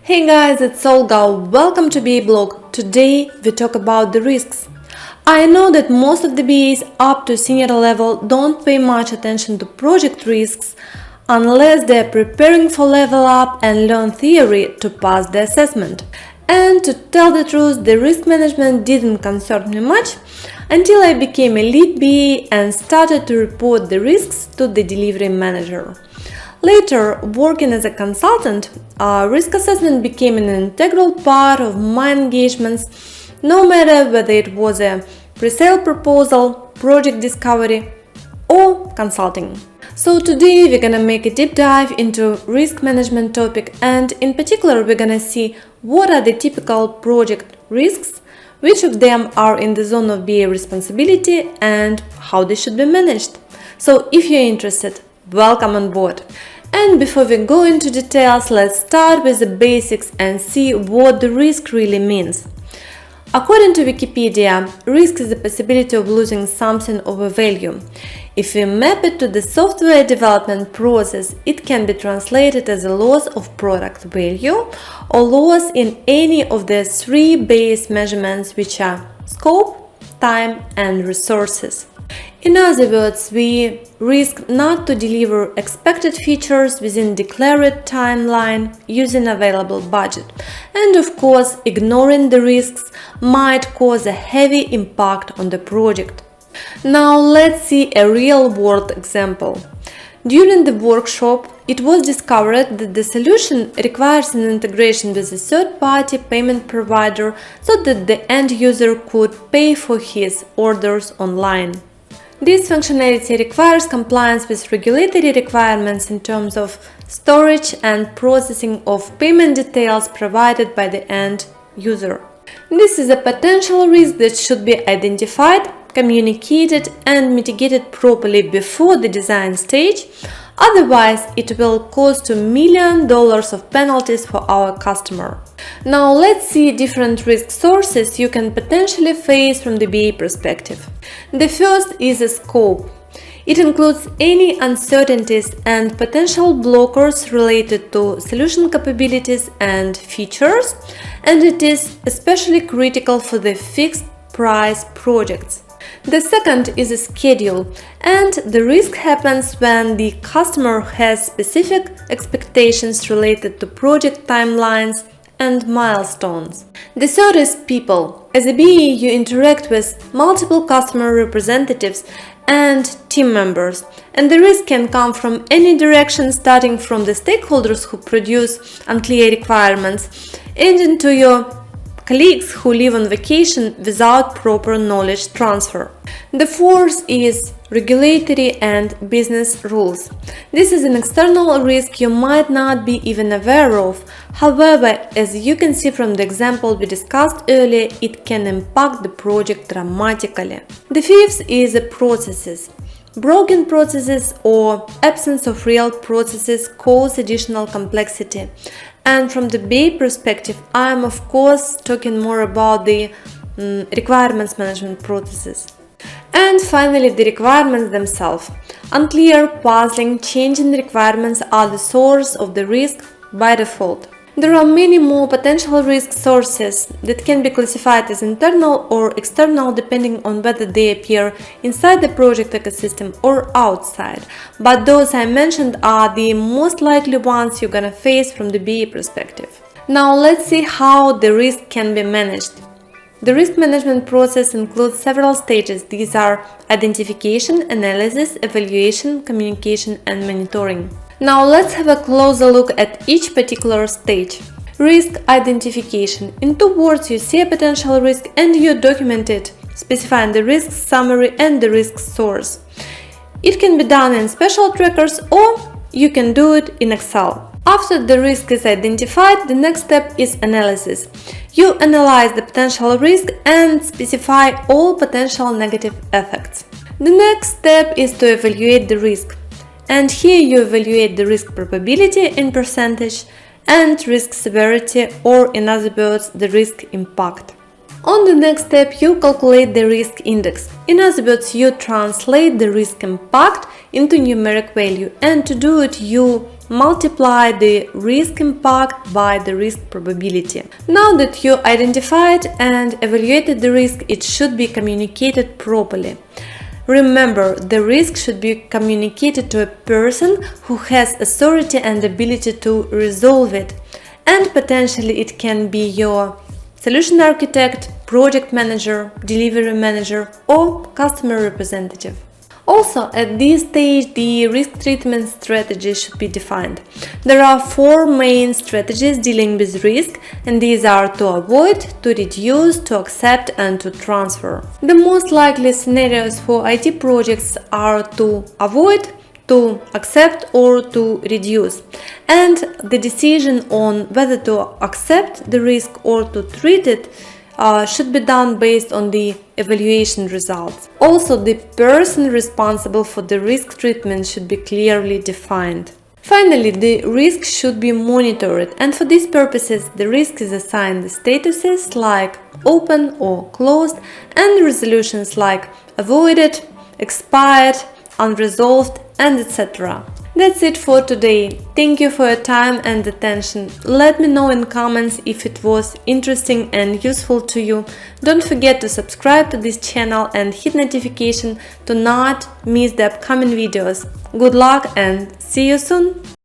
Hey guys, it's Olga. Welcome to BA Blog. Today we talk about the risks. I know that most of the BAs up to senior level don't pay much attention to project risks unless they're preparing for level up and learn theory to pass the assessment. And to tell the truth, the risk management didn't concern me much until I became a lead BA and started to report the risks to the delivery manager. Later, working as a consultant, risk assessment became an integral part of my engagements, no matter whether it was a pre-sale proposal, project discovery, or consulting. So today we're gonna make a deep dive into risk management topic, and in particular we're gonna see what are the typical project risks, which of them are in the zone of BA responsibility, and how they should be managed. So if you're interested, welcome on board. And before we go into details, let's start with the basics and see what the risk really means. According to Wikipedia, risk is the possibility of losing something of a value. If we map it to the software development process, it can be translated as a loss of product value or loss in any of the three base measurements, which are scope, time, and resources. In other words, we risk not to deliver expected features within declared timeline using available budget. And of course, ignoring the risks might cause a heavy impact on the project. Now let's see a real-world example. During the workshop, it was discovered that the solution requires an integration with a third-party payment provider so that the end user could pay for his orders online. This functionality requires compliance with regulatory requirements in terms of storage and processing of payment details provided by the end user. This is a potential risk that should be identified, communicated, and mitigated properly before the design stage. Otherwise, it will cost $1 million of penalties for our customer. Now let's see different risk sources you can potentially face from the BA perspective. The first is a scope. It includes any uncertainties and potential blockers related to solution capabilities and features, and it is especially critical for the fixed price projects. The second is a schedule, and the risk happens when the customer has specific expectations related to project timelines and milestones. The third is people. As a BA, you interact with multiple customer representatives and team members, and the risk can come from any direction, starting from the stakeholders who produce unclear requirements, ending to your colleagues who live on vacation without proper knowledge transfer. The fourth is regulatory and business rules. This is an external risk you might not be even aware of. However, as you can see from the example we discussed earlier, it can impact the project dramatically. The fifth is the processes. Broken processes or absence of real processes cause additional complexity. And from the BA perspective, I am of course talking more about the requirements management processes. And finally, the requirements themselves. Unclear, puzzling, changing requirements are the source of the risk by default. There are many more potential risk sources that can be classified as internal or external depending on whether they appear inside the project ecosystem or outside. But those I mentioned are the most likely ones you're gonna face from the BA perspective. Now let's see how the risk can be managed. The risk management process includes several stages. These are identification, analysis, evaluation, communication, and monitoring. Now let's have a closer look at each particular stage. Risk identification. In 2 words, you see a potential risk and you document it, specifying the risk summary and the risk source. It can be done in special trackers or you can do it in Excel. After the risk is identified, the next step is analysis. You analyze the potential risk and specify all potential negative effects. The next step is to evaluate the risk. And here you evaluate the risk probability in percentage and risk severity, or in other words, the risk impact. On the next step, you calculate the risk index. In other words, you translate the risk impact into numeric value, and to do it you multiply the risk impact by the risk probability. Now that you identified and evaluated the risk, it should be communicated properly. Remember, the risk should be communicated to a person who has authority and ability to resolve it, and potentially it can be your solution architect, project manager, delivery manager, or customer representative. Also, at this stage, the risk treatment strategy should be defined. There are 4 main strategies dealing with risk, and these are to avoid, to reduce, to accept, and to transfer. The most likely scenarios for IT projects are to avoid, to accept, or to reduce. And the decision on whether to accept the risk or to treat it should be done based on the evaluation results. Also, the person responsible for the risk treatment should be clearly defined. Finally, the risk should be monitored, and for these purposes, the risk is assigned the statuses like open or closed, and resolutions like avoided, expired, unresolved, and etc. That's it for today. Thank you for your time and attention. Let me know in comments if it was interesting and useful to you. Don't forget to subscribe to this channel and hit notification to not miss the upcoming videos. Good luck and see you soon!